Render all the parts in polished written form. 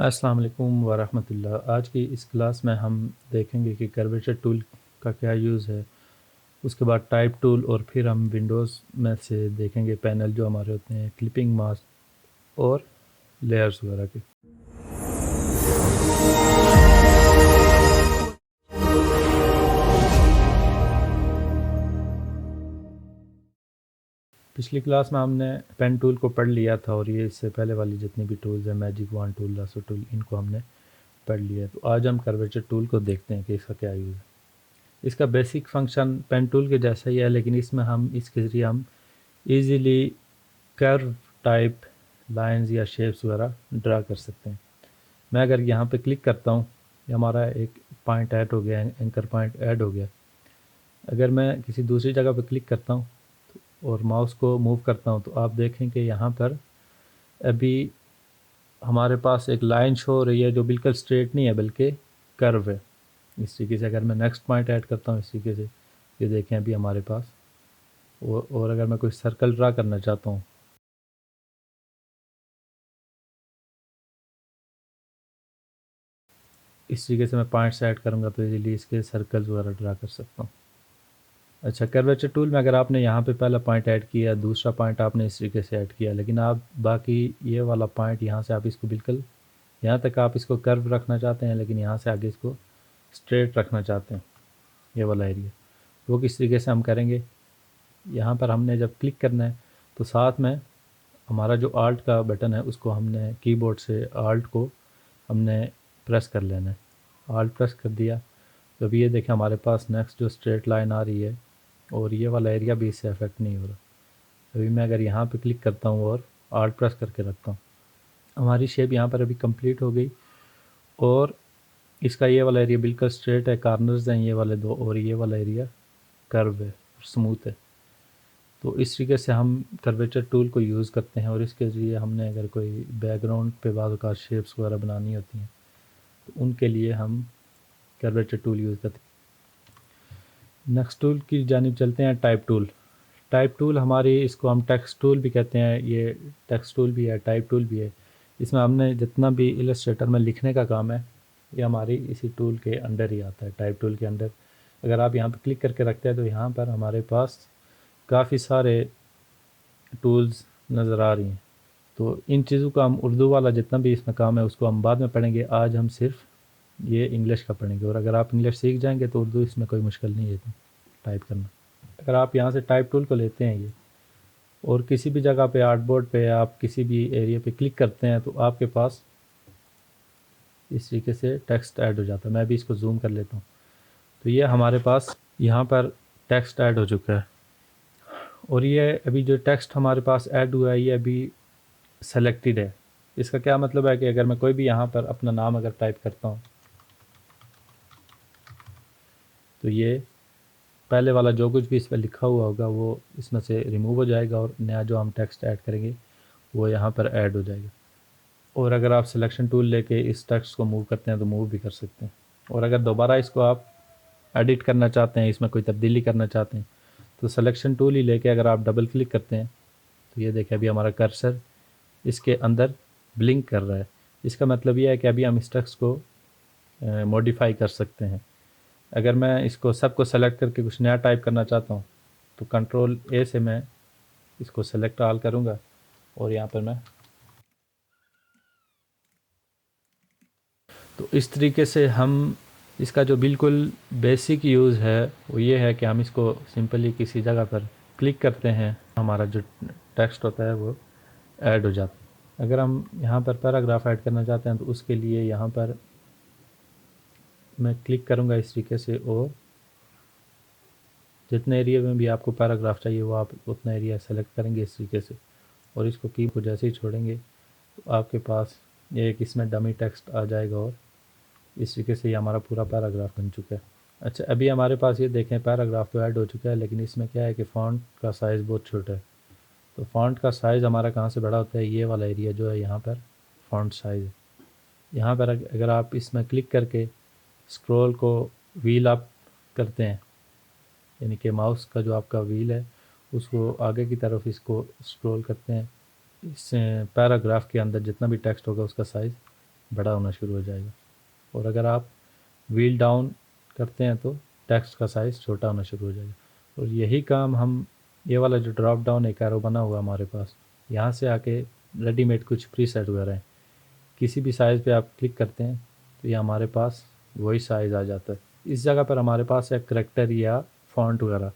अस्सलाम वालेकुम वरहमतुल्लाह। आज की इस क्लास में हम देखेंगे कि कर्वेचर टूल का क्या यूज़ है। उसके बाद टाइप टूल और फिर हम विंडोज़ में से देखेंगे पैनल जो हमारे होते हैं, क्लिपिंग मास्क और लेयर्स वगैरह के। पिछली क्लास में हमने पेन टूल को पढ़ लिया था और ये इससे पहले वाली जितनी भी टूल्स हैं, magic wand tool, lasso tool, इनको हमने पढ़ लिया है। तो आज हम कर्वेचर टूल को देखते हैं कि इसका क्या यूज़ है। इसका बेसिक फंक्शन पेन टूल के जैसा ही है, लेकिन इसमें हम इसके ज़रिए हम ईज़िली कर्व टाइप लाइंस या शेप्स वगैरह ड्रा कर सकते हैं। मैं अगर यहाँ पे क्लिक करता हूँ, ये हमारा एक पॉइंट ऐड हो गया, एंकर पॉइंट ऐड हो गया। अगर मैं किसी दूसरी जगह पे क्लिक करता हूँ और माउस को मूव करता हूँ तो आप देखें कि यहाँ पर अभी हमारे पास एक लाइन शो हो रही है जो बिल्कुल स्ट्रेट नहीं है बल्कि कर्व है। इस तरीके से अगर मैं नेक्स्ट पॉइंट ऐड करता हूँ इस तरीके से, ये देखें अभी हमारे पास। और अगर मैं कोई सर्कल ड्रा करना चाहता हूँ, इस तरीके से मैं पॉइंट्स ऐड करूँगा तो इजीली इसके सर्कल्स वगैरह ड्रा कर सकता हूँ। अच्छा, कर्वेचर टूल में अगर आपने यहाँ पे पहला पॉइंट ऐड किया, दूसरा पॉइंट आपने इस तरीके से ऐड किया, लेकिन आप बाकी ये वाला पॉइंट यहाँ से आप इसको बिल्कुल यहाँ तक आप इसको कर्व रखना चाहते हैं, लेकिन यहाँ से आगे इसको स्ट्रेट रखना चाहते हैं, ये वाला एरिया। वो किस तरीके से हम करेंगे, यहाँ पर हमने जब क्लिक करना है तो साथ में हमारा जो आल्ट का बटन है उसको हमने कीबोर्ड से आल्ट को हमने प्रेस कर लेना है। आल्ट प्रेस कर दिया तो अभी ये देखें हमारे पास नेक्स्ट जो स्ट्रेट लाइन आ रही है और ये वाला एरिया भी इससे अफेक्ट नहीं हो रहा। अभी मैं अगर यहाँ पे क्लिक करता हूँ और आल्ट प्रेस करके रखता हूँ, हमारी शेप यहाँ पर अभी कंप्लीट हो गई और इसका ये वाला एरिया बिल्कुल स्ट्रेट है, कॉर्नर्स हैं ये वाले दो और ये वाला एरिया कर्व है, स्मूथ है। तो इस तरीके से हम कर्वेचर टूल को यूज़ करते हैं और इसके ज़रिए हमने अगर कोई बैकग्राउंड पे बाज़ औक़ात शेप्स वगैरह बनानी होती हैं तो उनके लिए हम कर्वेचर टूल यूज़ करते हैं। नेक्स्ट टूल की जानिब चलते हैं, टाइप टूल। टाइप टूल हमारी, इसको हम टेक्स्ट टूल भी कहते हैं, ये टेक्स्ट टूल भी है, टाइप टूल भी है। इसमें हमने जितना भी इलस्ट्रेटर में लिखने का काम है ये हमारी इसी टूल के अंडर ही आता है, टाइप टूल के अंडर। अगर आप यहाँ पर क्लिक करके रखते हैं तो यहाँ पर हमारे पास काफ़ी सारे टूल्स नज़र आ रही हैं। तो इन चीज़ों का हम उर्दू वाला जितना भी इसमें काम है उसको हम बाद में पढ़ेंगे, आज हम सिर्फ ये इंग्लिश का पढ़ेंगे। और अगर आप इंग्लिश सीख जाएंगे तो उर्दू इसमें कोई मुश्किल नहीं है टाइप करना। अगर आप यहाँ से टाइप टूल को लेते हैं ये और किसी भी जगह पे आर्टबोर्ड पे आप किसी भी एरिया पे क्लिक करते हैं तो आपके पास इस तरीके से टेक्स्ट ऐड हो जाता है। मैं भी इसको जूम कर लेता हूँ तो ये हमारे पास यहाँ पर टेक्स्ट ऐड हो चुका है। और ये अभी जो टेक्स्ट हमारे पास ऐड हुआ है ये अभी सेलेक्टेड है। इसका क्या मतलब है कि अगर मैं कोई भी यहाँ पर अपना नाम अगर टाइप करता हूँ तो ये पहले वाला जो कुछ भी इस पर लिखा हुआ होगा वो इसमें से रिमूव हो जाएगा और नया जो हम टेक्स्ट ऐड करेंगे वो यहाँ पर ऐड हो जाएगा। और अगर आप सिलेक्शन टूल लेके इस टेक्स्ट को मूव करते हैं तो मूव भी कर सकते हैं। और अगर दोबारा इसको आप एडिट करना चाहते हैं, इसमें कोई तब्दीली करना चाहते हैं तो सिलेक्शन टूल ही लेके अगर आप डबल क्लिक करते हैं तो ये देखें अभी हमारा कर्सर इसके अंदर ब्लिंक कर रहा है। इसका मतलब ये है कि अभी हम इस टेक्स्ट को मॉडिफाई कर सकते हैं। अगर मैं इसको सबको सेलेक्ट करके कुछ नया टाइप करना चाहता हूँ तो कंट्रोल ए से मैं इसको सेलेक्ट ऑल करूँगा और यहाँ पर मैं तो इस तरीके से हम इसका जो बिल्कुल बेसिक यूज़ है वो ये है कि हम इसको सिंपली किसी जगह पर क्लिक करते हैं, हमारा जो टेक्स्ट होता है वो ऐड हो जाता है। अगर हम यहाँ पर पैराग्राफ ऐड करना चाहते हैं तो उसके लिए यहाँ पर मैं क्लिक करूँगा इस तरीके से और जितने एरिया में भी आपको पैराग्राफ चाहिए वो आप उतना एरिया सेलेक्ट करेंगे इस तरीके से और इसको की को जैसे ही छोड़ेंगे तो आपके पास ये एक इसमें डमी टेक्स्ट आ जाएगा और इस तरीके से ये हमारा पूरा पैराग्राफ बन चुका है। अच्छा, अभी हमारे पास ये देखें पैराग्राफ तो ऐड हो चुका है, लेकिन इसमें क्या है कि फ़ॉन्ट का साइज़ बहुत छोटा है। तो फ़ॉन्ट का साइज़ हमारा कहाँ से बड़ा होता है, ये वाला एरिया जो है यहाँ पर फ़ॉन्ट साइज़ है। यहाँ पर अगर आप इसमें क्लिक करके स्क्रॉल को व्हील अप करते हैं, यानी कि माउस का जो आपका व्हील है उसको आगे की तरफ इसको स्क्रॉल करते हैं, इस पैराग्राफ के अंदर जितना भी टेक्स्ट होगा उसका साइज़ बड़ा होना शुरू हो जाएगा। और अगर आप व्हील डाउन करते हैं तो टेक्स्ट का साइज़ छोटा होना शुरू हो जाएगा। और यही काम हम, ये वाला जो ड्रॉप डाउन एक एरो बना हुआ हमारे पास, यहाँ से आके रेडीमेड कुछ प्रीसेट वगैरह हैं, किसी भी साइज़ पे आप क्लिक करते हैं तो ये हमारे पास वही साइज़ आ जाता है। इस जगह पर हमारे पास है करैक्टर या फ़ॉन्ट वगैरह।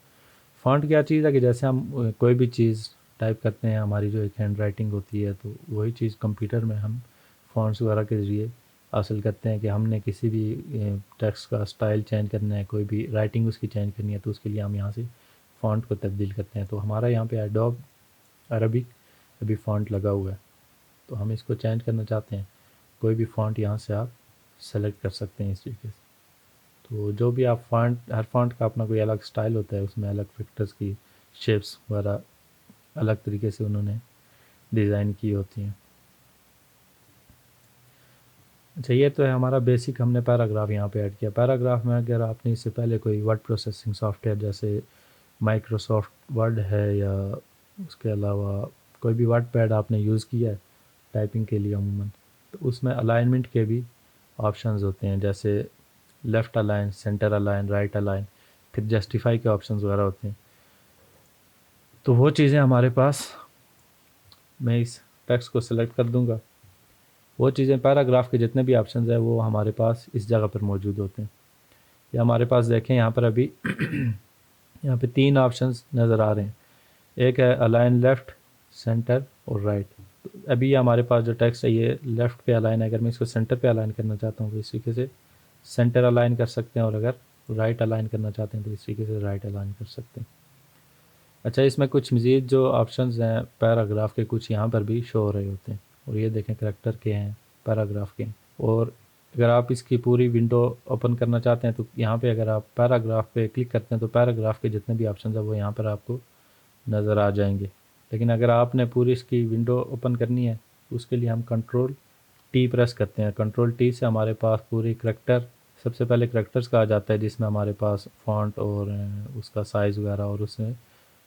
फ़ॉन्ट क्या चीज़ है कि जैसे हम कोई भी चीज़ टाइप करते हैं, हमारी जो एक हैंड राइटिंग होती है, तो वही चीज़ कंप्यूटर में हम फ़ॉन्ट्स वगैरह के ज़रिए हासिल करते हैं कि हमने किसी भी टेक्स्ट का स्टाइल चेंज करना है, कोई भी राइटिंग उसकी चेंज करनी है, तो उसके लिए हम यहाँ से फ़ॉन्ट को तब्दील करते हैं। तो हमारा यहाँ पे एडोब अरबिक अभी फ़ॉन्ट लगा हुआ है, तो हम इसको चेंज करना चाहते हैं, कोई भी फ़ॉन्ट यहाँ से आप सेलेक्ट कर सकते हैं इस तरीके से। तो जो भी आप फ़ॉन्ट, हर फ़ॉन्ट का अपना कोई अलग स्टाइल होता है, उसमें अलग पिक्चर्स की शेप्स वगैरह अलग तरीके से उन्होंने डिज़ाइन की होती हैं। अच्छा, ये तो है हमारा बेसिक, हमने पैराग्राफ यहाँ पे ऐड किया। पैराग्राफ में अगर आपने इससे पहले कोई वर्ड प्रोसेसिंग सॉफ्टवेयर जैसे माइक्रोसॉफ्ट वर्ड है या उसके अलावा कोई भी वर्ड पैड आपने यूज़ किया है टाइपिंग के लिए अमूमन, तो उसमें अलाइनमेंट के भी ऑप्शंस होते हैं, जैसे left align, centre align, right align, फिर जस्टिफाई के ऑप्शंस वगैरह होते हैं। तो वो चीज़ें हमारे पास, मैं इस टेक्स्ट को सिलेक्ट कर दूंगा, वो चीज़ें पैराग्राफ के जितने भी ऑप्शंस हैं वो हमारे पास इस जगह पर मौजूद होते हैं। ये हमारे पास देखें यहाँ पर अभी यहाँ पे 3 ऑप्शंस नज़र आ रहे हैं। एक है अलाइन लेफ़्ट, सेंटर और राइट। तो अभी ये हमारे पास जो टेक्स्ट है ये लेफ़्ट पे अलाइन है, अगर मैं इसको सेंटर पे अलाइन करना चाहता हूँ तो इस तरीके से सेंटर अलाइन कर सकते हैं, और अगर राइट अलाइन करना चाहते हैं तो इस तरीके से राइट अलाइन कर सकते हैं। अच्छा, इसमें कुछ मज़ीद जो ऑप्शंस हैं पैराग्राफ के, कुछ यहाँ पर भी शो हो रहे होते हैं, और ये देखें करैक्टर के हैं, पैराग्राफ के हैं। और अगर आप इसकी पूरी विंडो ओपन करना चाहते हैं तो यहाँ पे अगर आप पैराग्राफ पे क्लिक करते हैं तो पैराग्राफ के जितने भी ऑप्शन हैं वो यहाँ पर आपको नज़र आ जाएंगे। लेकिन अगर आपने पूरी इसकी विंडो ओपन करनी है उसके लिए हम कंट्रोल टी प्रेस करते हैं। कंट्रोल टी से हमारे पास पूरी करैक्टर, सबसे पहले करैक्टर्स का आ जाता है जिसमें हमारे पास फ़ॉन्ट और उसका साइज़ वगैरह, और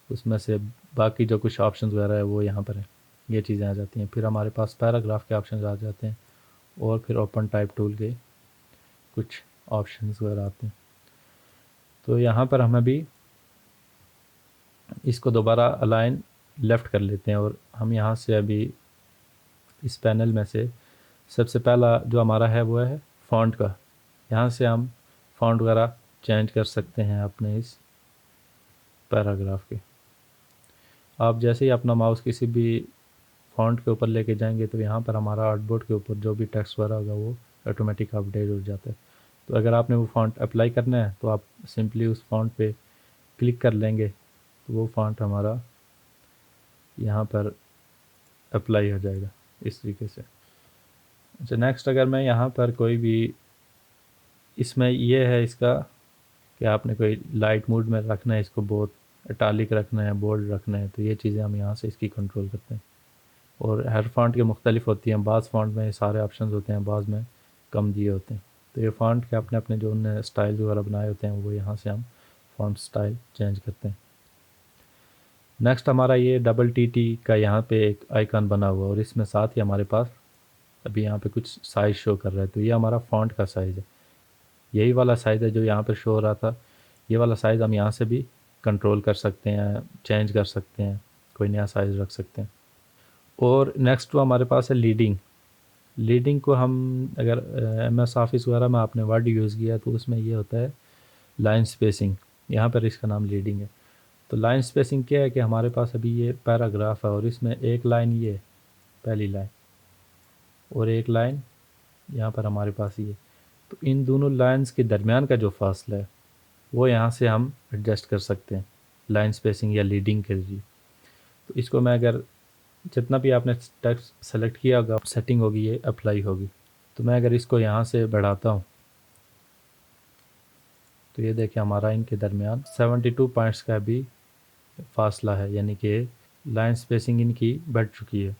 उसमें से बाकी जो कुछ ऑप्शंस वगैरह है वो यहाँ पर है, ये चीज़ें आ जाती हैं। फिर हमारे पास पैराग्राफ के ऑप्शंस आ जाते हैं, और फिर ओपन टाइप टूल के कुछ ऑप्शंस वगैरह आते हैं। तो यहाँ पर हम अभी इसको दोबारा अलाइन लेफ़्ट कर लेते हैं, और हम यहाँ से अभी इस पैनल में से सबसे पहला जो हमारा है वो है फ़ॉन्ट का। यहाँ से हम फ़ॉन्ट वगैरह चेंज कर सकते हैं अपने इस पैराग्राफ के। आप जैसे ही अपना माउस किसी भी फ़ॉन्ट के ऊपर लेके जाएंगे तो यहाँ पर हमारा आर्टबोर्ड के ऊपर जो भी टेक्स्ट वगैरह होगा वो ऑटोमेटिक अपडेट हो जाता है। तो अगर आपने वो फ़ॉन्ट अप्लाई करना है तो आप सिंपली उस फ़ॉन्ट पे क्लिक कर लेंगे तो वो फ़ॉन्ट हमारा यहाँ पर अप्लाई हो जाएगा इस तरीके से। अच्छा, नेक्स्ट अगर मैं यहाँ पर कोई भी, इसमें ये है इसका कि आपने कोई लाइट मूड में रखना है, इसको बहुत इटालिक रखना है, बोल्ड रखना है, तो ये चीज़ें हम यहाँ से इसकी कंट्रोल करते हैं। और हर फ़ॉन्ट के मुख्तलिफ होती हैं, बाज़ फ़ॉन्ट में सारे ऑप्शंस होते हैं, बाज़ में कम दिए होते हैं। तो ये फ़ॉन्ट के अपने अपने जो उन्होंने स्टाइल वगैरह बनाए होते हैं वो यहाँ से हम फ़ॉन्ट स्टाइल चेंज करते हैं। नेक्स्ट हमारा ये डबल टी का यहाँ पे एक आइकन बना हुआ है, और इसमें साथ ही हमारे पास अभी यहाँ पे कुछ साइज़ शो कर रहा है। तो ये हमारा फ़ॉन्ट का साइज़ है, यही वाला साइज़ है जो यहाँ पर शो हो रहा था। ये वाला साइज़ हम यहाँ से भी कंट्रोल कर सकते हैं, चेंज कर सकते हैं, कोई नया साइज़ रख सकते हैं। और नेक्स्ट तो हमारे पास है लीडिंग। लीडिंग को हम अगर MS ऑफिस वगैरह में आपने वर्ड यूज़ किया तो उसमें ये होता है लाइन स्पेसिंग, यहाँ पर इसका नाम लीडिंग है। तो लाइन स्पेसिंग क्या है कि हमारे पास अभी ये पैराग्राफ है और इसमें एक लाइन ये है, पहली लाइन, और एक लाइन यहाँ पर हमारे पास ये, तो इन दोनों लाइंस के दरमियान का जो फासला है वो यहाँ से हम एडजस्ट कर सकते हैं लाइन स्पेसिंग या लीडिंग के लिए। तो इसको मैं अगर जितना भी आपने टेक्स्ट सेलेक्ट किया होगा सेटिंग होगी, ये अप्लाई होगी। तो मैं अगर इसको यहाँ से बढ़ाता हूँ तो ये देखिए हमारा इनके दरमियान 72 पॉइंट्स का भी फासला है, यानी कि लाइन स्पेसिंग इनकी बढ़ चुकी है।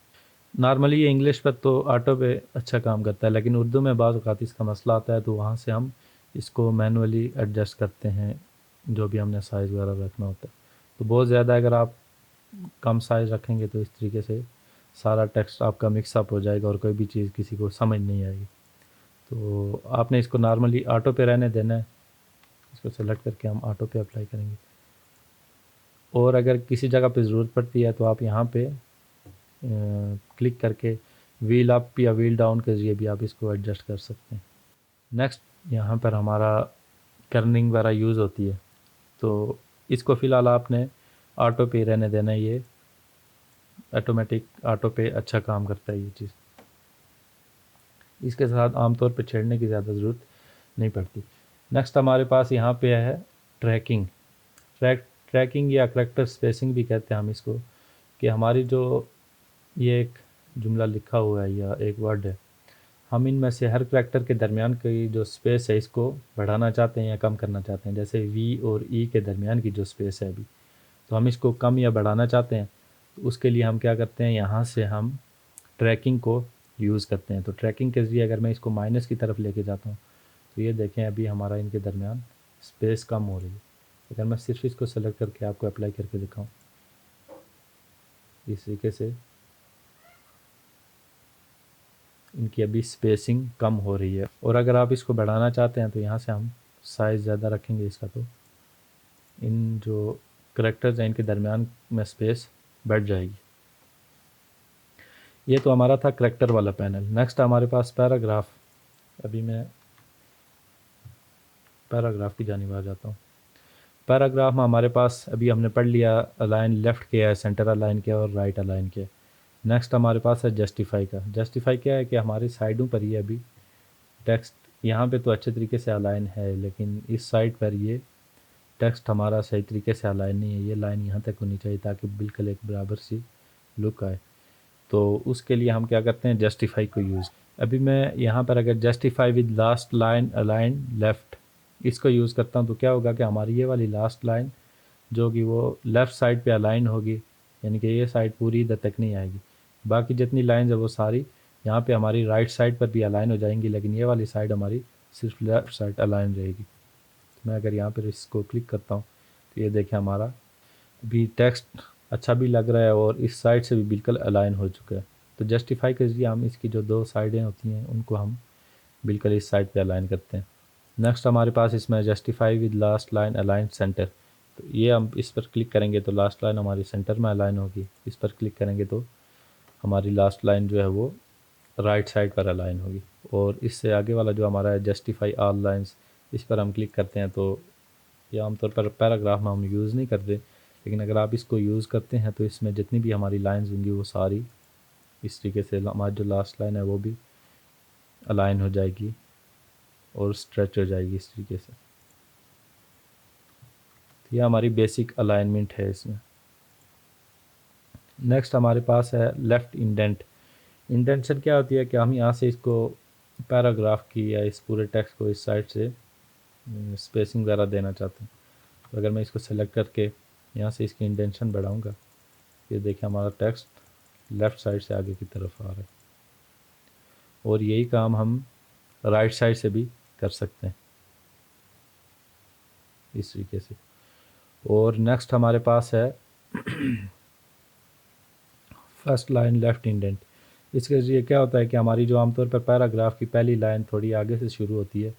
नॉर्मली ये इंग्लिश पर तो ऑटो पे अच्छा काम करता है, लेकिन उर्दू में बाज़ औक़ात इसका मसला आता है, तो वहाँ से हम इसको मैनुअली एडजस्ट करते हैं जो भी हमने साइज़ वगैरह रखना होता है। तो बहुत ज़्यादा अगर आप कम साइज़ रखेंगे तो इस तरीके से सारा टेक्स्ट आपका मिक्सअप हो जाएगा और कोई भी चीज़ किसी को समझ नहीं आएगी। तो आपने इसको नॉर्मली ऑटो पे रहने देना है। इसको सेलेक्ट करके हम ऑटो पे अप्लाई करेंगे। और अगर किसी जगह पे ज़रूरत पड़ती है तो आप यहाँ पे क्लिक करके व्हील अप या व्हील डाउन के ज़रिए भी आप इसको एडजस्ट कर सकते हैं। नेक्स्ट यहाँ पर हमारा कर्निंग वगैरह यूज़ होती है, तो इसको फ़िलहाल आपने ऑटो पे रहने देना है। ये ऑटोमेटिक ऑटो पे अच्छा काम करता है ये चीज़। इसके साथ आमतौर पे छेड़ने की ज़्यादा ज़रूरत नहीं पड़ती। नेक्स्ट हमारे पास यहाँ पे है ट्रैकिंग। ट्रैकिंग या करैक्टर स्पेसिंग भी कहते हैं हम इसको, कि हमारी जो ये एक जुमला लिखा हुआ है या एक वर्ड है, हम इनमें से हर करैक्टर के दरमियान की जो स्पेस है इसको बढ़ाना चाहते हैं या कम करना चाहते हैं। जैसे वी और ई के दरमियान की जो स्पेस है अभी, तो हम इसको कम या बढ़ाना चाहते हैं। तो उसके लिए हम क्या करते हैं, यहाँ से हम ट्रैकिंग को यूज़ करते हैं। तो ट्रैकिंग के ज़रिए अगर मैं इसको माइनस की तरफ लेके जाता हूँ तो ये देखें अभी हमारा इनके दरमियान स्पेस कम हो रही है। अगर मैं सिर्फ इसको सेलेक्ट करके आपको अप्लाई करके दिखाऊँ, इस तरीके से इनकी अभी स्पेसिंग कम हो रही है। और अगर आप इसको बढ़ाना चाहते हैं तो यहाँ से हम साइज़ ज़्यादा रखेंगे इसका, तो इन जो करैक्टर्स हैं इनके दरमियान में स्पेस बढ़ जाएगी। ये तो हमारा था करैक्टर वाला पैनल। नेक्स्ट हमारे पास पैराग्राफ। अभी मैं पैराग्राफ की जानिब आ जाता हूँ। पैराग्राफ में हमारे पास अभी हमने पढ़ लिया अलाइन लेफ़्ट किया है, सेंटर अलाइन किया और राइट अलाइन किया। नेक्स्ट हमारे पास है जस्टिफाई का। जस्टिफाई क्या है कि हमारी साइडों पर ही अभी टेक्स्ट यहाँ पे तो अच्छे तरीके से अलाइन है, लेकिन इस साइड पर ये टेक्स्ट हमारा सही तरीके से अलाइन नहीं है। ये लाइन यहाँ तक होनी चाहिए ताकि बिल्कुल एक बराबर सी लुक आए। तो उसके लिए हम क्या करते हैं, जस्टिफाई को यूज़। अभी मैं यहाँ पर अगर justify with last line align left इसको यूज़ करता हूँ तो क्या होगा कि हमारी ये वाली लास्ट लाइन जो कि वो लेफ़्ट साइड पे अलाइन होगी, यानी कि ये साइड पूरी इधर तक नहीं आएगी। बाकी जितनी लाइंस है वो सारी यहाँ पे हमारी राइट साइड पर भी अलाइन हो जाएंगी, लेकिन ये वाली साइड हमारी सिर्फ लेफ़्ट साइड अलाइन रहेगी। तो मैं अगर यहाँ पर इसको क्लिक करता हूँ तो ये देखें हमारा भी टेक्स्ट अच्छा भी लग रहा है और इस साइड से भी बिल्कुल अलाइन हो चुका है। तो जस्टिफाई के ज़रिए हम इसकी जो दो साइडें होती हैं उनको हम बिल्कुल इस साइड पे अलाइन करते हैं। नेक्स्ट हमारे पास इसमें justify with last line align centre. तो ये हम इस पर क्लिक करेंगे तो लास्ट लाइन हमारी सेंटर में अलाइन होगी। इस पर क्लिक करेंगे तो हमारी लास्ट लाइन जो है वो राइट साइड पर अलाइन होगी। और इससे आगे वाला जो हमारा है जस्टिफाई ऑल लाइन्स, इस पर हम क्लिक करते हैं तो ये आमतौर पर पैराग्राफ में हम यूज़ नहीं करते, लेकिन अगर आप इसको यूज़ करते हैं तो इसमें जितनी भी हमारी लाइंस होंगी वो सारी इस तरीके से हमारी जो लास्ट लाइन है वो भी अलाइन हो जाएगी और स्ट्रेच हो जाएगी इस तरीके से। तो ये हमारी बेसिक अलाइनमेंट है इसमें। नेक्स्ट हमारे पास है लेफ़्ट इंडेंट। इंडेंशन क्या होती है कि हम यहाँ से इसको पैराग्राफ की या इस पूरे टेक्स्ट को इस साइड से स्पेसिंग वगैरह देना चाहते हैं। तो अगर मैं इसको सेलेक्ट करके यहाँ से इसकी इंडेंशन बढ़ाऊँगा, ये देखिए हमारा टेक्स्ट लेफ़्ट साइड से आगे की तरफ आ रहा है। और यही काम हम राइट साइड से भी कर सकते हैं इस तरीके से। और नेक्स्ट हमारे पास है फर्स्ट लाइन लेफ़्ट इंडेंट। इसके ज़रिए क्या होता है कि हमारी जो आमतौर पर पैराग्राफ की पहली लाइन थोड़ी आगे से शुरू होती है,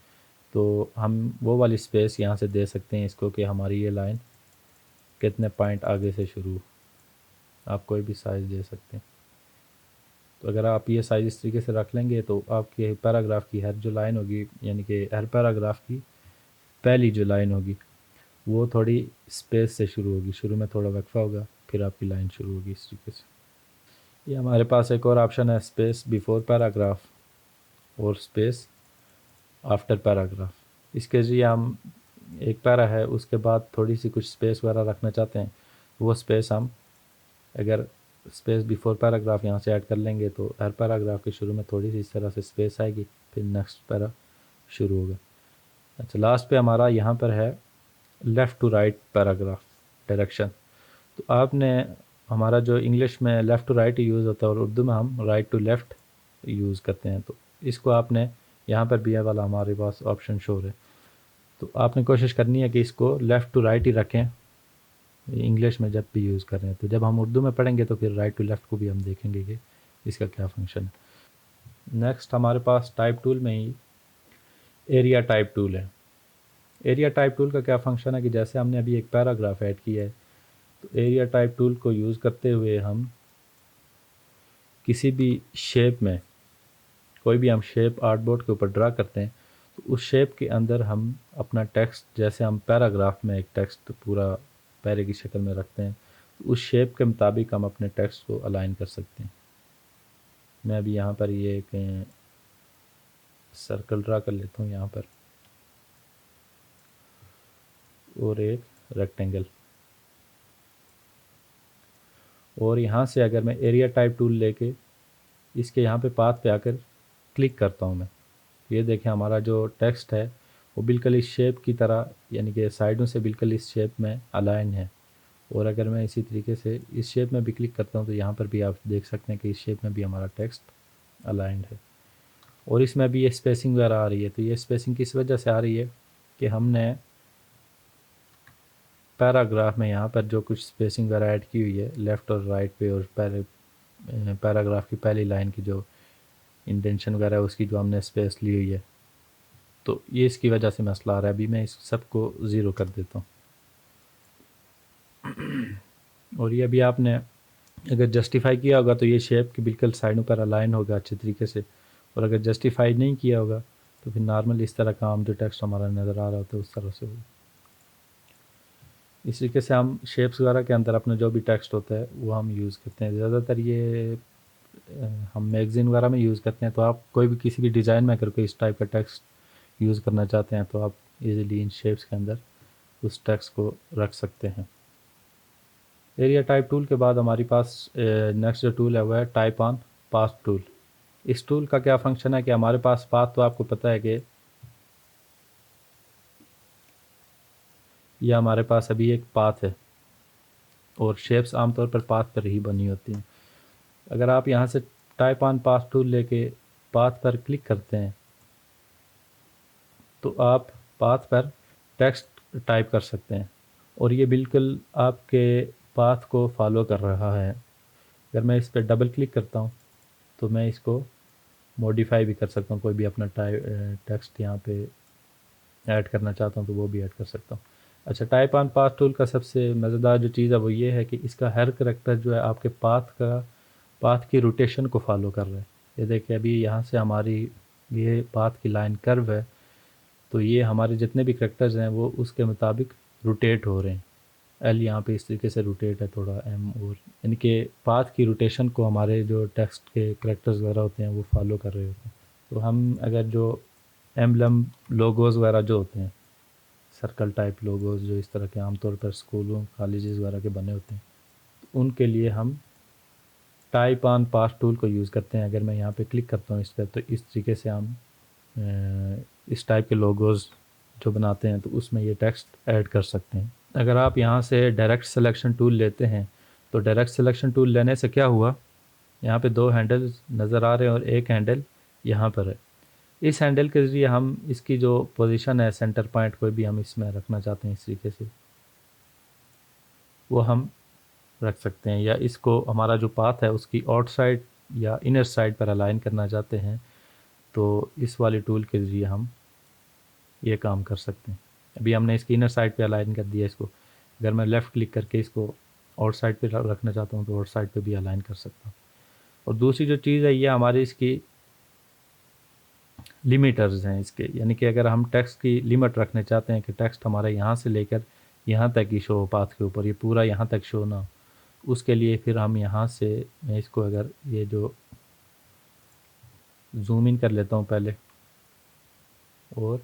तो हम वो वाली स्पेस यहाँ से दे सकते हैं इसको कि हमारी ये लाइन कितने पॉइंट आगे से शुरू। आप कोई भी साइज़ दे सकते हैं। तो अगर आप ये साइज़ इस तरीके से रख लेंगे तो आपके पैराग्राफ की हर जो लाइन होगी, यानी कि हर पैराग्राफ की पहली जो लाइन होगी वो थोड़ी स्पेस से शुरू होगी। शुरू में थोड़ा वक्फा होगा, फिर आपकी लाइन शुरू होगी इस तरीके से। ये हमारे पास एक और ऑप्शन है स्पेस बिफोर पैराग्राफ और स्पेस आफ्टर पैराग्राफ। इसके ज़रिए हम एक पैरा है उसके बाद थोड़ी सी कुछ स्पेस वगैरह रखना चाहते हैं, वो स्पेस हम अगर स्पेस बिफोर पैराग्राफ यहाँ से ऐड कर लेंगे तो हर पैराग्राफ के शुरू में थोड़ी सी इस तरह से स्पेस आएगी, फिर नेक्स्ट पैरा शुरू होगा। अच्छा, लास्ट पे हमारा यहाँ पर है left to right paragraph direction. तो आपने हमारा जो इंग्लिश में लेफ़्ट टू राइट यूज़ होता है और उर्दू में हम राइट टू लेफ़्ट यूज़ करते हैं। तो इसको आपने यहाँ पर भी ये वाला हमारे पास ऑप्शन शो है, तो आपने कोशिश करनी है कि इसको लेफ़्ट टू राइट ही रखें इंग्लिश में जब भी यूज़ कर रहे हैं। तो जब हम उर्दू में पढ़ेंगे तो फिर राइट टू लेफ़्ट को भी हम देखेंगे कि इसका क्या फंक्शन है। नेक्स्ट हमारे पास टाइप टूल में ही एरिया टाइप टूल है। एरिया टाइप टूल का क्या फंक्शन है कि जैसे हमने अभी एक पैराग्राफ ऐड किया है, तो एरिया टाइप टूल को यूज़ करते हुए हम किसी भी शेप में, कोई भी हम शेप आर्टबोर्ड के ऊपर ड्रा करते हैं, तो उस शेप के अंदर हम अपना टेक्स्ट, जैसे हम पैराग्राफ में एक टेक्स्ट पूरा पैरे की शक्ल में रखते हैं, तो उस शेप के मुताबिक हम अपने टेक्स्ट को अलाइन कर सकते हैं। मैं अभी यहाँ पर ये एक सर्कल ड्रा कर लेता हूँ यहाँ पर, और एक रेक्टेंगल, और यहाँ से अगर मैं एरिया टाइप टूल लेके इसके यहाँ पे पाथ पे आकर क्लिक करता हूँ मैं, ये देखें हमारा जो टेक्स्ट है वो बिल्कुल इस शेप की तरह, यानी कि साइडों से बिल्कुल इस शेप में अलाइन है। और अगर मैं इसी तरीके से इस शेप में भी क्लिक करता हूँ तो यहाँ पर भी आप देख सकते हैं कि इस शेप में भी हमारा टेक्स्ट अलाइंड है। और इसमें भी ये स्पेसिंग वगैरह आ रही है, तो ये स्पेसिंग किस वजह से आ रही है कि हमने पैराग्राफ में यहाँ पर जो कुछ स्पेसिंग वगैरह ऐड की हुई है लेफ़्ट और राइट पे, और पैराग्राफ की पहली लाइन की जो इंटेंशन वगैरह है उसकी जो हमने स्पेस ली हुई है, तो ये इसकी वजह से मसला आ रहा है। अभी मैं इस सबको ज़ीरो कर देता हूँ। और ये अभी आपने अगर जस्टिफाई किया होगा तो ये शेप के बिल्कुल साइडों पर अलाइन होगा अच्छे तरीके से, और अगर जस्टिफाई नहीं किया होगा तो फिर नॉर्मल इस तरह का आम जो टेक्स्ट हमारा नज़र आ रहा होता है उस तरह से होगा। इस तरीके से हम शेप्स वगैरह के अंदर अपना जो भी टेक्स्ट होता है वो हम यूज़ करते हैं। ज़्यादातर ये हम मैगज़ीन वगैरह में यूज़ करते हैं, तो आप कोई भी किसी भी डिज़ाइन में अगर कोई इस टाइप का टेक्स्ट यूज़ करना चाहते हैं तो आप इजीली इन शेप्स के अंदर उस टेक्स्ट को रख सकते हैं। एरिया टाइप टूल के बाद हमारे पास नेक्स्ट जो टूल है वो है टाइप ऑन पाथ टूल। इस टूल का क्या फंक्शन है कि हमारे पास पाथ, तो आपको पता है कि यह हमारे पास अभी एक पाथ है और शेप्स आमतौर पर पाथ पर ही बनी होती हैं। अगर आप यहाँ से टाइप ऑन पाथ टूल लेके पाथ पर क्लिक करते हैं तो आप पाथ पर टेक्स्ट टाइप कर सकते हैं, और ये बिल्कुल आपके पाथ को फॉलो कर रहा है। अगर मैं इस पर डबल क्लिक करता हूँ तो मैं इसको मॉडिफाई भी कर सकता हूँ, कोई भी अपना टेक्स्ट यहाँ पे ऐड करना चाहता हूँ तो वो भी ऐड कर सकता हूँ। अच्छा, टाइप ऑन पाथ टूल का सबसे मज़ेदार जो चीज़ है वो ये है कि इसका हर करैक्टर जो है आपके पाथ की रोटेशन को फॉलो कर रहा है। ये देखिए अभी यहाँ से हमारी ये पाथ की लाइन कर्व है, तो ये हमारे जितने भी करैक्टर्स हैं वो उसके मुताबिक रोटेट हो रहे हैं। एल यहाँ पे इस तरीके से रोटेट है थोड़ा, एम, और इनके पाथ की रोटेशन को हमारे जो टेक्स्ट के करैक्टर्स वगैरह होते हैं वो फॉलो कर रहे होते हैं। तो हम अगर जो एम्बलम लोगोज़ वगैरह जो होते हैं, सर्कल टाइप लोगोज़ जो इस तरह के आमतौर पर स्कूलों कॉलेजेस वगैरह के बने होते हैं, तो उनके लिए हम टाइप ऑन पाथ टूल को यूज़ करते हैं। अगर मैं यहाँ पे क्लिक करता हूँ इस पर, तो इस तरीके से हम इस टाइप के लोगोज़ जो बनाते हैं तो उसमें ये टेक्स्ट ऐड कर सकते हैं। अगर आप यहाँ से डायरेक्ट सिलेक्शन टूल लेते हैं तो डायरेक्ट सिलेक्शन टूल लेने से क्या हुआ, यहाँ पे दो हैंडल नज़र आ रहे हैं और एक हैंडल यहाँ पर है। इस हैंडल के ज़रिए हम इसकी जो पोजीशन है, सेंटर पॉइंट कोई भी हम इसमें रखना चाहते हैं इस तरीके से वो हम रख सकते हैं, या इसको हमारा जो पाथ है उसकी आउटसाइड या इनर साइड पर अलाइन करना चाहते हैं तो इस वाले टूल के ज़रिए हम ये काम कर सकते हैं। अभी हमने इसकी इनर साइड पे अलाइन कर दिया इसको। अगर मैं लेफ़्ट क्लिक करके इसको आउट साइड पे रखना चाहता हूँ तो आउट साइड पे भी अलाइन कर सकता हूँ। और दूसरी जो चीज़ है ये हमारी इसकी लिमिटर्स हैं इसके, यानी कि अगर हम टेक्स्ट की लिमिट रखने चाहते हैं कि टेक्स्ट हमारा यहाँ से लेकर यहाँ तक ही शो हो पाथ के ऊपर, ये पूरा यहाँ तक शो ना हो, उसके लिए फिर हम यहाँ से, मैं इसको अगर ये जो जूम इन कर लेता हूँ पहले, और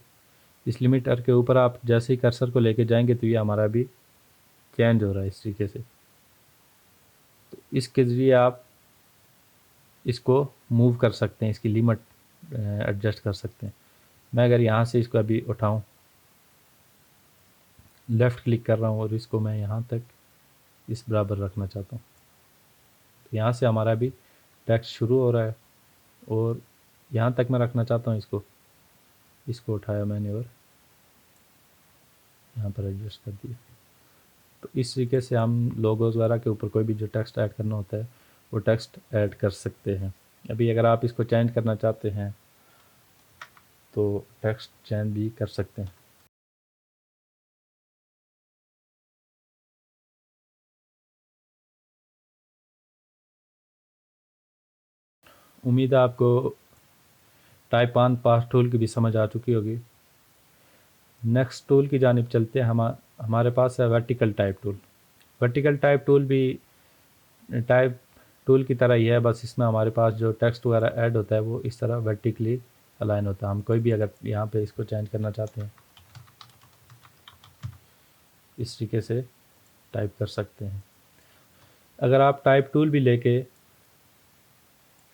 इस लिमिटर के ऊपर आप जैसे ही कर्सर को लेके जाएंगे तो ये हमारा भी चेंज हो रहा है इस तरीके से। तो इसके ज़रिए आप इसको मूव कर सकते हैं, इसकी लिमिट एडजस्ट कर सकते हैं। मैं अगर यहाँ से इसको अभी उठाऊँ, लेफ़्ट क्लिक कर रहा हूँ और इसको मैं यहाँ तक इस बराबर रखना चाहता हूँ, तो यहाँ से हमारा भी टेक्स्ट शुरू हो रहा है और यहाँ तक मैं रखना चाहता हूँ इसको उठाया मैंने और यहाँ पर एडजस्ट कर दिया। तो इस तरीके से हम लोगोज़ वगैरह के ऊपर कोई भी जो टेक्स्ट ऐड करना होता है वो टेक्स्ट ऐड कर सकते हैं। अभी अगर आप इसको चेंज करना चाहते हैं तो टेक्स्ट चेंज भी कर सकते हैं। उम्मीद है आपको टाइप ऑन पास टूल की भी समझ आ चुकी होगी। नेक्स्ट टूल की जानिब चलते हैं। हमारे पास है vertical type tool. Vertical type tool भी टाइप टूल की तरह ही है, बस इसमें हमारे पास जो टेक्स्ट वगैरह ऐड होता है वो इस तरह वर्टिकली अलाइन होता है। हम कोई भी अगर यहाँ पे इसको चेंज करना चाहते हैं इस तरीके से टाइप कर सकते हैं। अगर आप टाइप टूल भी लेके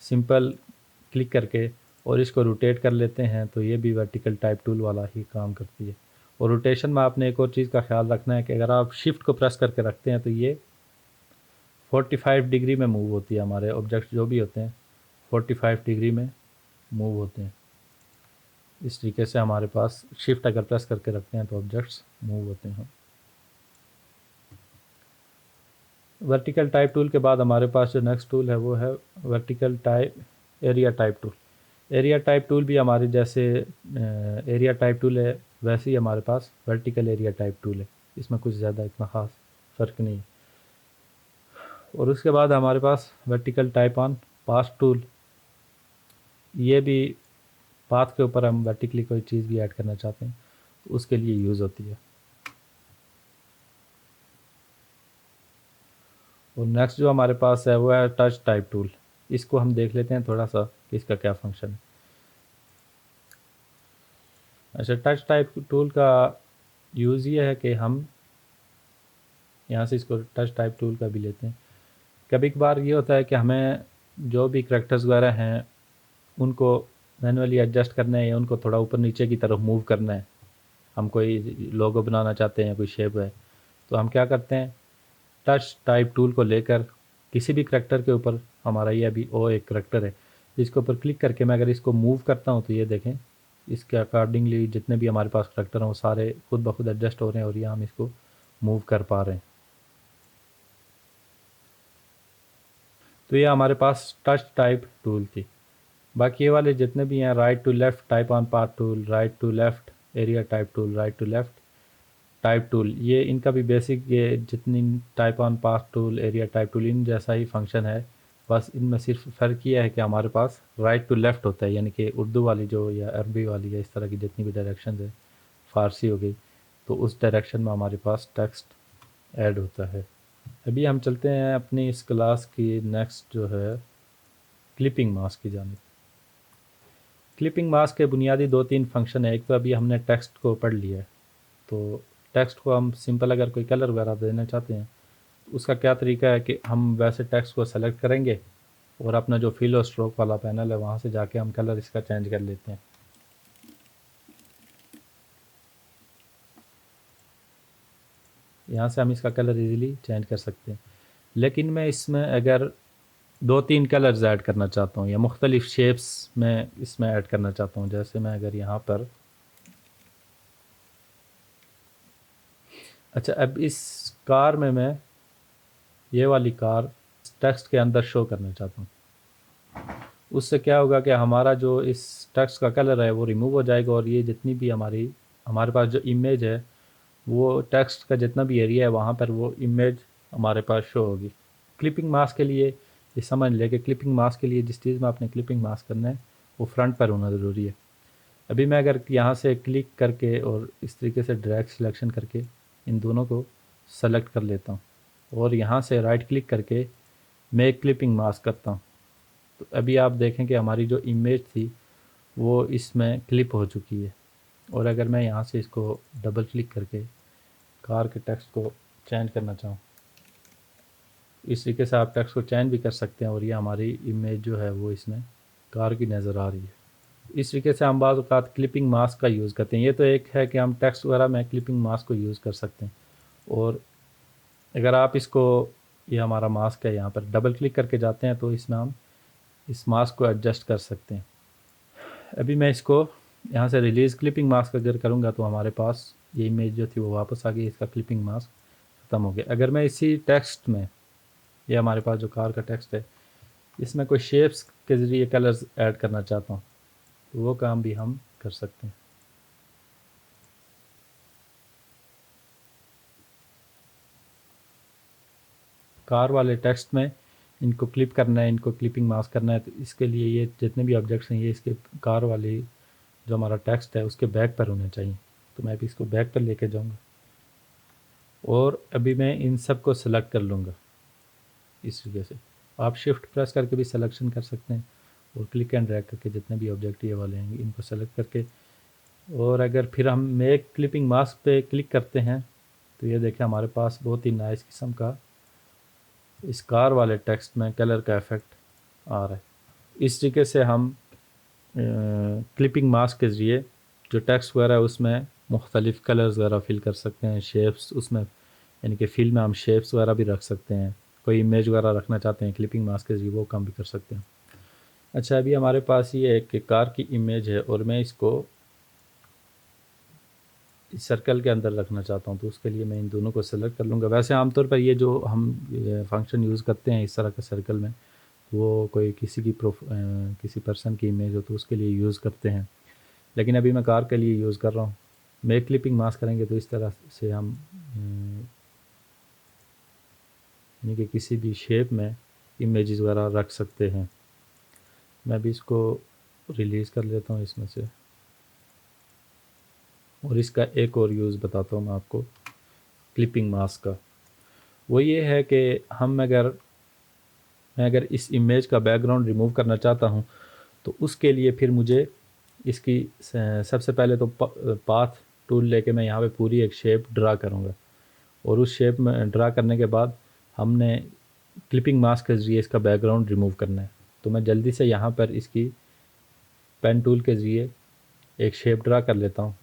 सिंपल क्लिक करके और इसको रोटेट कर लेते हैं तो ये भी वर्टिकल टाइप टूल वाला ही काम करती है। और रोटेशन में आपने एक और चीज़ का ख्याल रखना है कि अगर आप शिफ्ट को प्रेस करके रखते हैं तो ये 45 डिग्री में मूव होती है। हमारे ऑब्जेक्ट जो भी होते हैं 45 डिग्री में मूव होते हैं। इस तरीके से हमारे पास शिफ्ट अगर प्रेस करके रखते हैं तो ऑब्जेक्ट्स मूव होते हैं। वर्टिकल टाइप टूल के बाद हमारे पास जो नेक्स्ट टूल है वो है vertical type area type tool. Area type tool भी हमारे जैसे एरिया टाइप टूल है वैसे ही हमारे पास वर्टिकल एरिया टाइप टूल है। इसमें कुछ ज़्यादा इतना ख़ास फ़र्क नहीं है। और उसके बाद हमारे पास vertical type on path tool. ये भी पाथ के ऊपर हम वर्टिकली कोई चीज़ भी ऐड करना चाहते हैं तो उसके लिए यूज़ होती है। और नेक्स्ट जो हमारे पास है वो है टच टाइप टूल। इसको हम देख लेते हैं थोड़ा सा कि इसका क्या फंक्शन है। अच्छा, टच टाइप टूल का यूज़ ये है कि हम यहाँ से इसको टच टाइप टूल का भी लेते हैं। कभी कभार ये होता है कि हमें जो भी करैक्टर्स वगैरह हैं उनको मैनुअली एडजस्ट करना है या उनको थोड़ा ऊपर नीचे की तरफ मूव करना है। हम कोई लोगो बनाना चाहते हैं, कोई शेप है, तो हम क्या करते हैं टच टाइप टूल को लेकर किसी भी करैक्टर के ऊपर, हमारा ये अभी ओ एक करैक्टर है, इसके ऊपर क्लिक करके मैं अगर इसको मूव करता हूँ तो ये देखें इसके अकॉर्डिंगली जितने भी हमारे पास करैक्टर हैं वो सारे खुद ब खुद एडजस्ट हो रहे हैं और ये हम इसको मूव कर पा रहे हैं। तो ये हमारे पास टच टाइप टूल थी। बाकी ये वाले जितने भी हैं right to left type on path tool, right to left area type tool, right to left type tool, ये इनका भी बेसिक ये जितनी type on path tool, area type tool इन जैसा ही फंक्शन है। बस इनमें सिर्फ फ़र्क ये है कि हमारे पास राइट टू लेफ़्ट होता है, यानी कि उर्दू वाली जो या अरबी वाली या इस तरह की जितनी भी डायरेक्शन है, फ़ारसी हो गई, तो उस डायरेक्शन में हमारे पास टेक्स्ट ऐड होता है। अभी हम चलते हैं अपनी इस क्लास की नेक्स्ट जो है क्लिपिंग मास्क की जानिब। क्लिपिंग मास्क के बुनियादी 2-3 फंक्शन है। एक तो अभी हमने टेक्स्ट को पढ़ लिया है, तो टेक्स्ट को हम सिंपल अगर कोई कलर वगैरह देना चाहते हैं तो उसका क्या तरीका है कि हम वैसे टेक्स्ट को सेलेक्ट करेंगे और अपना जो फिल और स्ट्रोक वाला पैनल है वहाँ से जाके हम कलर इसका चेंज कर लेते हैं। यहाँ से हम इसका कलर इजीली चेंज कर सकते हैं। लेकिन मैं इसमें अगर 2-3 कलर्स ऐड करना चाहता हूँ या मुख्तलिफ शेप्स में इसमें ऐड करना चाहता हूँ, जैसे मैं अगर यहाँ पर अच्छा, अब इस कार में मैं ये वाली कार टेक्स्ट के अंदर शो करना चाहता हूँ, उससे क्या होगा कि हमारा जो इस टेक्स्ट का कलर है वो रिमूव हो जाएगा और ये जितनी भी हमारे पास जो इमेज है वो टेक्स्ट का जितना भी एरिया है वहाँ पर वो इमेज हमारे पास शो होगी। क्लिपिंग मास्क के लिए ये समझ लें कि क्लिपिंग मास्क के लिए जिस चीज़ में आपने क्लिपिंग मास्क करना है वो फ्रंट पर होना ज़रूरी है। अभी मैं अगर यहाँ से क्लिक करके और इस तरीके से ड्रैग सिलेक्शन करके इन दोनों को सेलेक्ट कर लेता हूँ और यहाँ से राइट क्लिक करके मेक क्लिपिंग मास्क करता हूँ, तो अभी आप देखें कि हमारी जो इमेज थी वो इसमें क्लिप हो चुकी है। और अगर मैं यहाँ से इसको डबल क्लिक करके कार के टेक्स्ट को चेंज करना चाहूँ, इस तरीके से आप टेक्स्ट को चेंज भी कर सकते हैं और ये हमारी इमेज जो है वो इसमें कार की नज़र आ रही है। इस तरीके से हम बाज़ औक़ात क्लिपिंग मास्क का यूज़ करते हैं। ये तो एक है कि हम टेक्स्ट वगैरह में क्लिपिंग मास्क को यूज़ कर सकते हैं। और अगर आप इसको, ये हमारा मास्क है, यहाँ पर डबल क्लिक करके जाते हैं तो इसमें हम इस मास्क को एडजस्ट कर सकते हैं। अभी मैं इसको यहाँ से रिलीज़ क्लिपिंग मास्क अगर करूँगा तो हमारे पास ये इमेज जो थी वो वापस आ गई, इसका क्लिपिंग मास्क ख़त्म हो गया। अगर मैं इसी टेक्स्ट में, ये हमारे पास जो कार का टेक्स्ट है, इसमें कोई शेप्स के ज़रिए कलर्स ऐड करना चाहता हूँ तो वो काम भी हम कर सकते हैं। कार वाले टेक्स्ट में इनको क्लिप करना है, इनको क्लिपिंग मास्क करना है, तो इसके लिए ये जितने भी ऑब्जेक्ट्स हैं ये इसके कार वाली जो हमारा टेक्स्ट है उसके बैक पर होने चाहिए। तो मैं भी इसको बैक पर लेके जाऊंगा और अभी मैं इन सब को सेलेक्ट कर लूँगा। इस तरीके से आप शिफ्ट प्रेस करके भी सिलेक्शन कर सकते हैं और क्लिक एंड ड्रैग करके जितने भी ऑब्जेक्ट ये वाले हैं इनको सेलेक्ट करके, और अगर फिर हम मेक क्लिपिंग मास्क पे क्लिक करते हैं तो ये देखें हमारे पास बहुत ही नाइस किस्म का इस कार वाले टेक्स्ट में कलर का इफ़ेक्ट आ रहा है। इस तरीके से हम क्लिपिंग मास्क के ज़रिए जो टेक्स्ट वगैरह है उसमें मुख्तलिफ़ कलर्स वगैरह फिल कर सकते हैं, शेप्स उसमें यानी कि फिल में हम शेप्स वगैरह भी रख सकते हैं, कोई इमेज वगैरह रखना चाहते हैं क्लिपिंग मास्क के ज़रिए वो काम भी कर सकते हैं। अच्छा, अभी हमारे पास ये एक कार की इमेज है और मैं इसको इस सर्कल के अंदर रखना चाहता हूँ, तो उसके लिए मैं इन दोनों को सेलेक्ट कर लूँगा। वैसे आमतौर पर ये जो हम फंक्शन यूज़ करते हैं इस तरह का सर्कल में, वो कोई किसी की किसी पर्सन की इमेज हो तो उसके लिए यूज़ करते हैं, लेकिन अभी मैं कार के लिए यूज़ कर रहा हूँ। मेक क्लिपिंग मास्क करेंगे तो इस तरह से हम यानी कि किसी भी शेप में इमेजेस वगैरह रख सकते हैं। मैं भी इसको रिलीज़ कर लेता हूँ इसमें से, और इसका एक और यूज़ बताता हूँ मैं आपको क्लिपिंग मास्क का। वो ये है कि मैं अगर इस इमेज का बैकग्राउंड रिमूव करना चाहता हूँ तो उसके लिए फिर मुझे इसकी सबसे पहले तो पाथ टूल लेके मैं यहाँ पे पूरी एक शेप ड्रा करूँगा, और उस शेप में ड्रा करने के बाद हमने क्लिपिंग मास्क के ज़रिए इसका बैकग्राउंड रिमूव करना है। तो मैं जल्दी से यहाँ पर इसकी पेन टूल के ज़रिए एक शेप ड्रा कर लेता हूँ।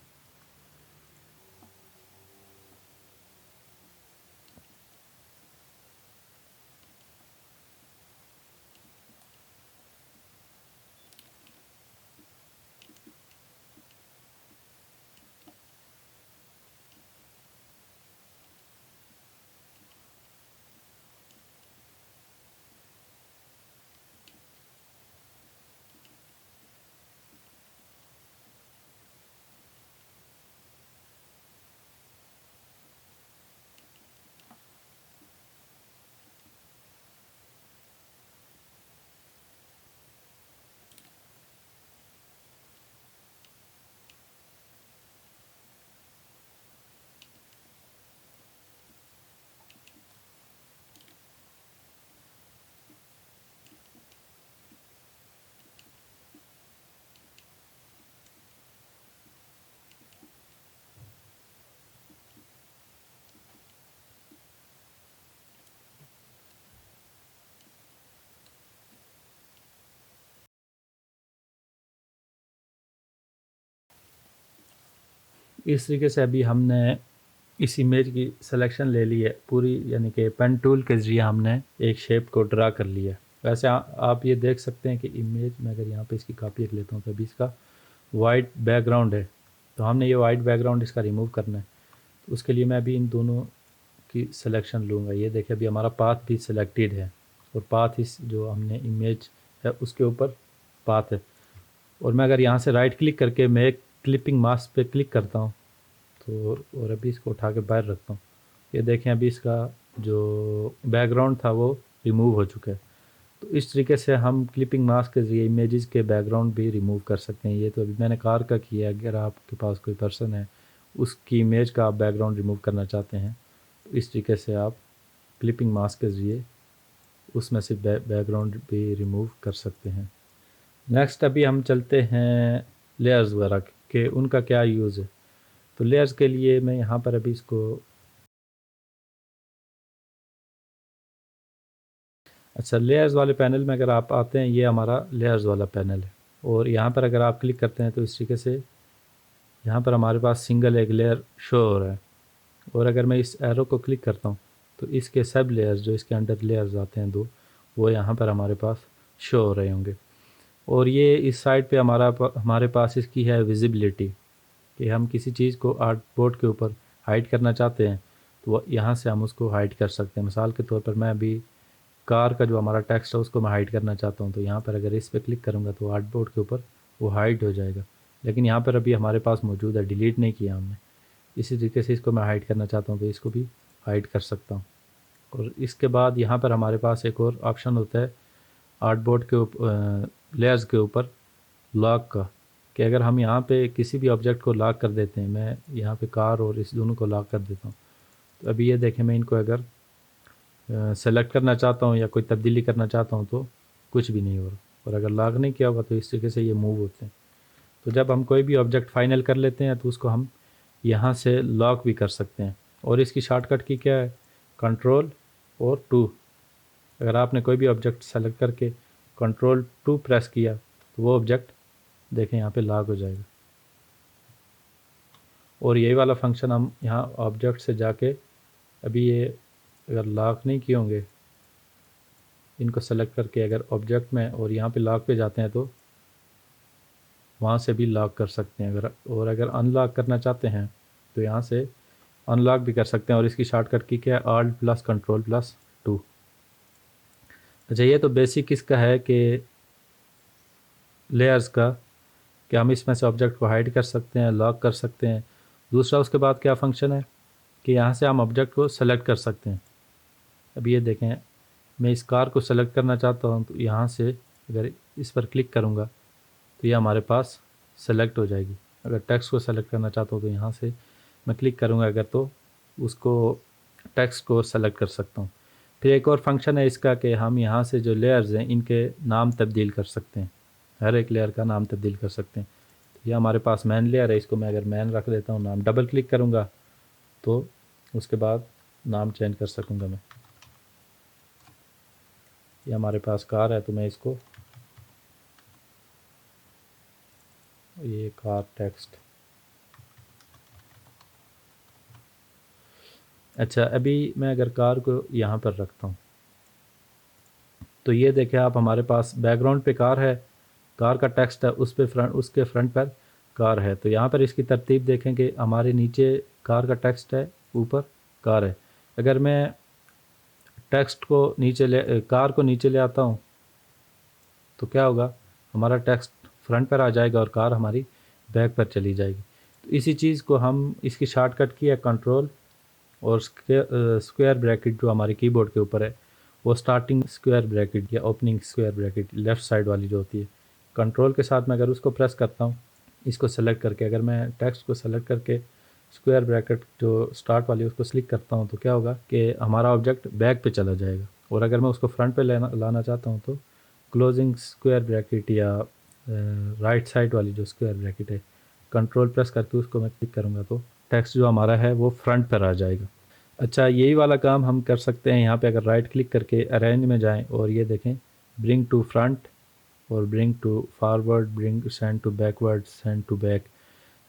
इस तरीके से अभी हमने इस इमेज की सिलेक्शन ले ली है पूरी, यानी कि पेन टूल के ज़रिए हमने एक शेप को ड्रा कर लिया है। वैसे आप ये देख सकते हैं कि इमेज में अगर यहाँ पे इसकी कॉपी रख लेता हूँ तो अभी इसका वाइट बैकग्राउंड है, तो हमने ये वाइट बैकग्राउंड इसका रिमूव करना है। तो उसके लिए मैं अभी इन दोनों की सिलेक्शन लूँगा। ये देखिए अभी हमारा पाथ भी सिलेक्टेड है और पाथ इस जो हमने इमेज है उसके ऊपर पाथ है, और मैं अगर यहाँ से राइट क्लिक करके मैं क्लिपिंग मास्क पे क्लिक करता हूँ तो, और अभी इसको उठा के बाहर रखता हूँ, ये देखें अभी इसका जो बैकग्राउंड था वो रिमूव हो चुका है। तो इस तरीके से हम क्लिपिंग मास्क के ज़रिए इमेजेस के बैकग्राउंड भी रिमूव कर सकते हैं। ये तो अभी मैंने कार का किया है, अगर आपके पास कोई पर्सन है उसकी इमेज का आप बैकग्राउंड रिमूव करना चाहते हैं तो इस तरीके से आप क्लिपिंग मास्क के ज़रिए उसमें से बैकग्राउंड भी रिमूव कर सकते हैं। नेक्स्ट अभी हम चलते हैं लेयर्स वगैरह के, उनका क्या यूज़ है। तो लेयर्स के लिए मैं यहाँ पर अभी इसको, अच्छा लेयर्स वाले पैनल में अगर आप आते हैं, ये हमारा लेयर्स वाला पैनल है, और यहाँ पर अगर आप क्लिक करते हैं तो इस तरीके से यहाँ पर हमारे पास सिंगल एक लेयर शो हो रहा है, और अगर मैं इस एरो को क्लिक करता हूँ तो इसके सब लेयर्स जो इसके अंडर लेयर्स आते हैं दो, वो यहाँ पर हमारे पास शो हो रहे होंगे। और ये इस साइड पे हमारे पास इसकी है विजिबिलिटी, कि हम किसी चीज़ को आर्ट बोर्ड के ऊपर हाइड करना चाहते हैं तो यहाँ से हम उसको हाइड कर सकते हैं। मिसाल के तौर पर मैं अभी कार का जो हमारा टेक्स्ट है उसको मैं हाइड करना चाहता हूँ, तो यहाँ पर अगर इस पर क्लिक करूँगा तो आर्ट बोर्ड के ऊपर वो हाइड हो जाएगा। लेकिन यहाँ पर अभी हमारे पास मौजूद है, डिलीट नहीं किया हमने। इसी तरीके से इसको मैं हाइड करना चाहता हूँ तो इसको भी हाइड कर सकता हूँ। और इसके बाद यहाँ पर हमारे पास एक और ऑप्शन होता है आर्टबोर्ड के ऊपर, लेयर्स के ऊपर लॉक का, कि अगर हम यहाँ पे किसी भी ऑब्जेक्ट को लॉक कर देते हैं, मैं यहाँ पे कार और इस दोनों को लॉक कर देता हूँ, तो अभी ये देखें मैं इनको अगर सेलेक्ट करना चाहता हूँ या कोई तब्दीली करना चाहता हूँ तो कुछ भी नहीं हो रहा, और अगर लॉक नहीं किया होगा तो इस तरीके से ये मूव होते हैं। तो जब हम कोई भी ऑब्जेक्ट फाइनल कर लेते हैं तो उसको हम यहाँ से लॉक भी कर सकते हैं। और इसकी शॉर्टकट की क्या है, कंट्रोल और 2। अगर आपने कोई भी ऑब्जेक्ट सेलेक्ट करके कंट्रोल 2 प्रेस किया तो वो ऑब्जेक्ट देखें यहाँ पे लॉक हो जाएगा। और यही वाला फंक्शन हम यहाँ ऑब्जेक्ट से जाके, अभी ये अगर लॉक नहीं किए होंगे, इनको सेलेक्ट करके अगर ऑब्जेक्ट में और यहाँ पे लॉक पे जाते हैं तो वहाँ से भी लॉक कर सकते हैं। अगर अनलॉक करना चाहते हैं तो यहाँ से अनलॉक भी कर सकते हैं। और इसकी शॉर्टकट की क्या है, Alt प्लस कंट्रोल प्लस 2। अच्छा, ये तो बेसिक इसका है कि लेयर्स का, कि हम इसमें से ऑब्जेक्ट को हाइड कर सकते हैं, लॉक कर सकते हैं। दूसरा उसके बाद क्या फंक्शन है कि यहाँ से हम ऑब्जेक्ट को सेलेक्ट कर सकते हैं। अब ये देखें, मैं इस कार को सेलेक्ट करना चाहता हूँ तो यहाँ से अगर इस पर क्लिक करूँगा तो ये हमारे पास सेलेक्ट हो जाएगी। अगर टेक्स्ट को सेलेक्ट करना चाहता हूँ तो यहाँ से मैं क्लिक करूँगा अगर, तो उसको टेक्स्ट को सेलेक्ट कर सकता हूँ। फिर एक और फंक्शन है इसका कि हम यहाँ से जो लेयर्स हैं इनके नाम तब्दील कर सकते हैं, हर एक लेयर का नाम तब्दील कर सकते हैं। तो ये हमारे पास मैन लेयर है, इसको मैं अगर मैन रख देता हूँ नाम, डबल क्लिक करूँगा तो उसके बाद नाम चेंज कर सकूँगा मैं। ये हमारे पास कार है तो मैं इसको, ये कार टेक्स्ट। अच्छा, अभी मैं अगर कार को यहाँ पर रखता हूँ तो ये देखें आप, हमारे पास बैकग्राउंड पे कार है, कार का टेक्स्ट है, उस पे फ्रंट, उसके फ्रंट पर कार है। तो यहाँ पर इसकी तरतीब देखें कि हमारे नीचे कार का टेक्स्ट है, ऊपर कार है। अगर मैं टेक्स्ट को नीचे ले, कार को नीचे ले आता हूँ तो क्या होगा, हमारा टेक्स्ट फ्रंट पर आ जाएगा और कार हमारी बैक पर चली जाएगी। तो इसी चीज़ को हम, इसकी शॉर्टकट की है कंट्रोल और स्क्वायर ब्रैकेट जो हमारे कीबोर्ड के ऊपर है, वो स्टार्टिंग स्क्वायर ब्रैकेट या opening square bracket left side वाली जो होती है, कंट्रोल के साथ मैं अगर उसको प्रेस करता हूँ, इसको सेलेक्ट करके अगर मैं टेक्स्ट को सेलेक्ट करके स्क्वायर ब्रैकेट जो स्टार्ट वाली उसको क्लिक करता हूँ तो क्या होगा कि हमारा ऑब्जेक्ट बैक पे चला जाएगा। और अगर मैं उसको फ्रंट पे लाना चाहता हूँ तो क्लोजिंग स्क्वायर ब्रैकेट या राइट साइड वाली जो स्क्वायर ब्रैकेट है, कंट्रोल प्रेस करके उसको मैं क्लिक करूँगा तो टेक्स्ट जो हमारा है वो फ्रंट पर आ जाएगा। अच्छा, यही वाला काम हम कर सकते हैं यहाँ पे, अगर राइट क्लिक करके अरेंज में जाएं और ये देखें ब्रिंग टू फ्रंट और bring to forward, bring send to backward, send to back.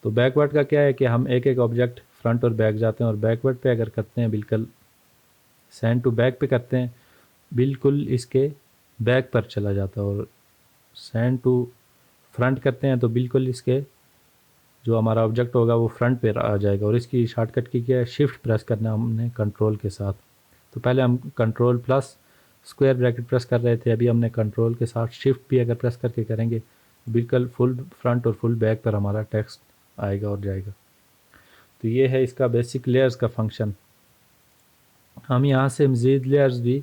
तो बैकवर्ड का क्या है कि हम एक एक ऑब्जेक्ट फ्रंट और बैक जाते हैं, और बैकवर्ड पे अगर करते हैं, बिल्कुल सेंड टू बैक पे करते हैं, बिल्कुल इसके बैक पर चला जाता है। और सेंड टू फ्रंट करते हैं तो बिल्कुल इसके जो हमारा ऑब्जेक्ट होगा वो फ्रंट पे आ जाएगा। और इसकी शॉर्टकट की क्या है, शिफ्ट प्रेस करना हमने कंट्रोल के साथ। तो पहले हम control plus square bracket press कर रहे थे, अभी हमने कंट्रोल के साथ शिफ्ट भी अगर प्रेस करके करेंगे बिल्कुल फुल फ्रंट और फुल बैक पर हमारा टेक्स्ट आएगा और जाएगा। तो ये है इसका बेसिक लेयर्स का फंक्शन। हम यहाँ से मज़ीद लेयर्स भी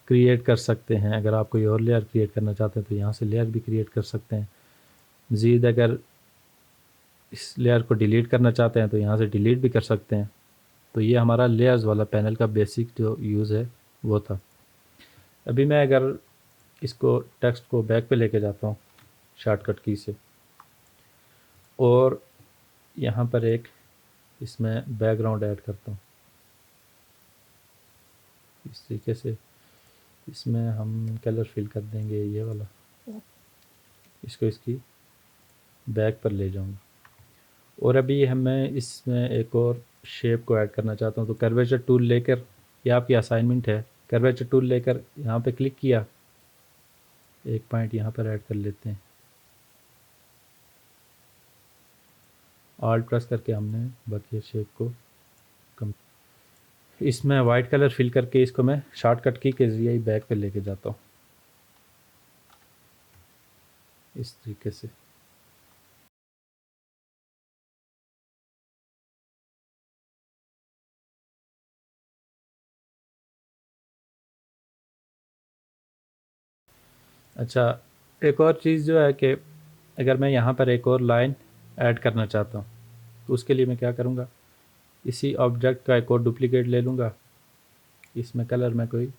क्रिएट कर सकते हैं। अगर आप कोई और लेयर क्रिएट करना चाहते हैं तो यहाँ से लेयर भी क्रिएट कर सकते हैं। मज़ीद अगर इस लेयर को डिलीट करना चाहते हैं तो यहाँ से डिलीट भी कर सकते हैं। तो ये हमारा लेयर्स वाला पैनल का बेसिक जो यूज़ है वो था। अभी मैं अगर इसको टेक्स्ट को बैक पे लेके जाता हूँ शॉर्टकट की से, और यहाँ पर एक इसमें बैकग्राउंड ऐड करता हूँ इस तरीके से, इसमें हम कलर फिल कर देंगे ये वाला, इसको इसकी बैक पर ले जाऊँगा। और अभी मैं इसमें एक और शेप को ऐड करना चाहता हूँ, तो कर्वेचर टूल लेकर, ये आपकी असाइनमेंट है, कर्वेचर टूल लेकर यहाँ पे क्लिक किया, एक पॉइंट यहाँ पर ऐड कर लेते हैं, ऑल्ट प्रेस करके हमने बाकी शेप को कम, इसमें वाइट कलर फिल करके इसको मैं शॉर्टकट की के ज़रिए ही बैक पे लेके जाता हूँ इस तरीके से। अच्छा, एक और चीज़ जो है कि अगर मैं यहाँ पर एक और लाइन ऐड करना चाहता हूँ, तो उसके लिए मैं क्या करूँगा, इसी ऑब्जेक्ट का एक और डुप्लिकेट ले लूँगा, इसमें कलर में कोई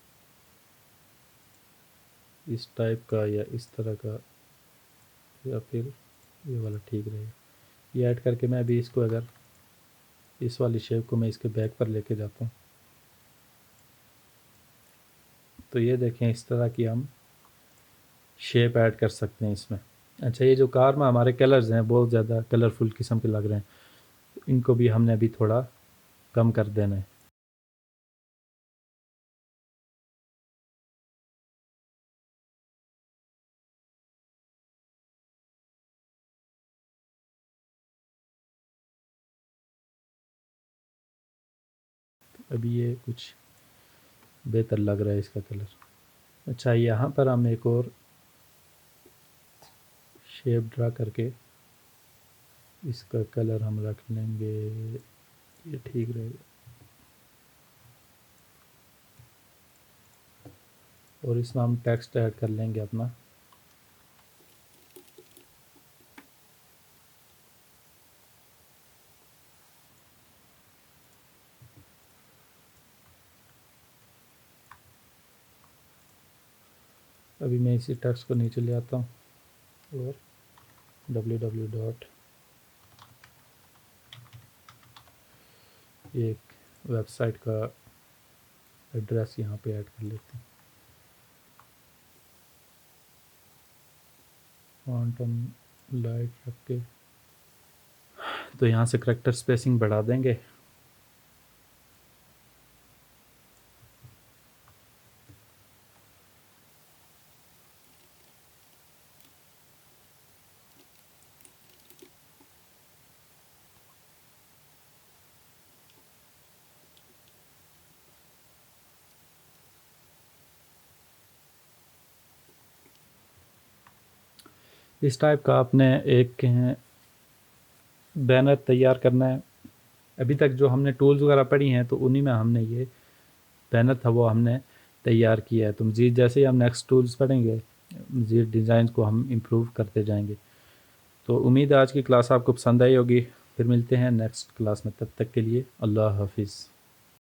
इस टाइप का या इस तरह का, या फिर ये वाला ठीक रहेगा। ये ऐड करके मैं अभी इसको, अगर इस वाली शेप को मैं इसके बैक पर लेके जाता हूँ, तो ये देखें इस तरह की हम शेप ऐड कर सकते हैं इसमें। अच्छा, ये जो कार में हमारे कलर्स हैं बहुत ज़्यादा कलरफुल किस्म के लग रहे हैं, तो इनको भी हमने अभी थोड़ा कम कर देना है। अभी ये कुछ बेहतर लग रहा है इसका कलर। अच्छा, यहाँ पर हम एक और शेप ड्रा करके इसका कलर हम रख लेंगे, ये ठीक रहेगा। और इसमें हम टेक्स्ट ऐड कर लेंगे अपना। अभी मैं इसी टेक्स्ट को नीचे ले आता हूँ और www. एक वेबसाइट का एड्रेस यहाँ पे ऐड कर लेते हैं। फॉन्ट हम लाइट रख के, तो यहाँ से करेक्टर स्पेसिंग बढ़ा देंगे। इस टाइप का आपने एक बैनर तैयार करना है। अभी तक जो हमने टूल्स वगैरह पढ़ी हैं तो उन्हीं में हमने ये बैनर था वो हमने तैयार किया है। तो मज़ीद जैसे ही हम नेक्स्ट टूल्स पढ़ेंगे, मज़ीद डिज़ाइन को हम इम्प्रूव करते जाएंगे। तो उम्मीद है आज की क्लास आपको पसंद आई होगी। फिर मिलते हैं नेक्स्ट क्लास में, तब तक के लिए अल्लाह हाफिज़।